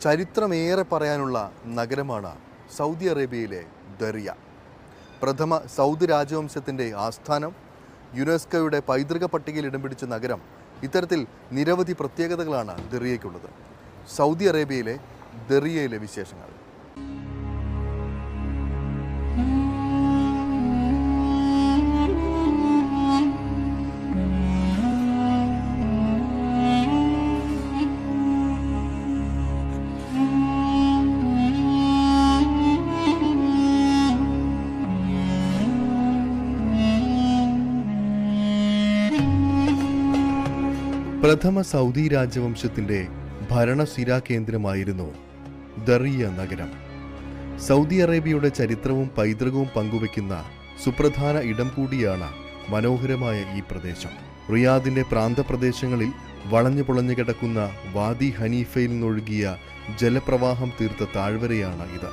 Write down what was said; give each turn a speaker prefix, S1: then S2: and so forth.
S1: ചരിത്രമേറെ പറയാനുള്ള നഗരമാണ് സൗദി അറേബ്യയിലെ ദറിയ. പ്രഥമ സൗദി രാജവംശത്തിൻ്റെ ആസ്ഥാനം, യുനെസ്കോയുടെ പൈതൃക പട്ടികയിൽ ഇടം പിടിച്ച നഗരം. ഇത്തരത്തിൽ നിരവധി പ്രത്യേകതകളാണ് ദറിയയ്ക്കുള്ളത്. സൗദി അറേബ്യയിലെ ദറിയയിലെ വിശേഷങ്ങൾ. പ്രഥമ സൗദി രാജവംശത്തിൻ്റെ ഭരണസിരാ കേന്ദ്രമായിരുന്നു ദറിയ നഗരം. സൗദി അറേബ്യയുടെ ചരിത്രവും പൈതൃകവും പങ്കുവയ്ക്കുന്ന സുപ്രധാന ഇടം കൂടിയാണ് മനോഹരമായ ഈ പ്രദേശം. റിയാദിൻ്റെ പ്രാന്തപ്രദേശങ്ങളിൽ വളഞ്ഞു പൊളഞ്ഞു കിടക്കുന്ന വാദി ഹനീഫയിൽ നിന്നൊഴുകിയ ജലപ്രവാഹം തീർത്ത താഴ്വരയാണ് ഇത്.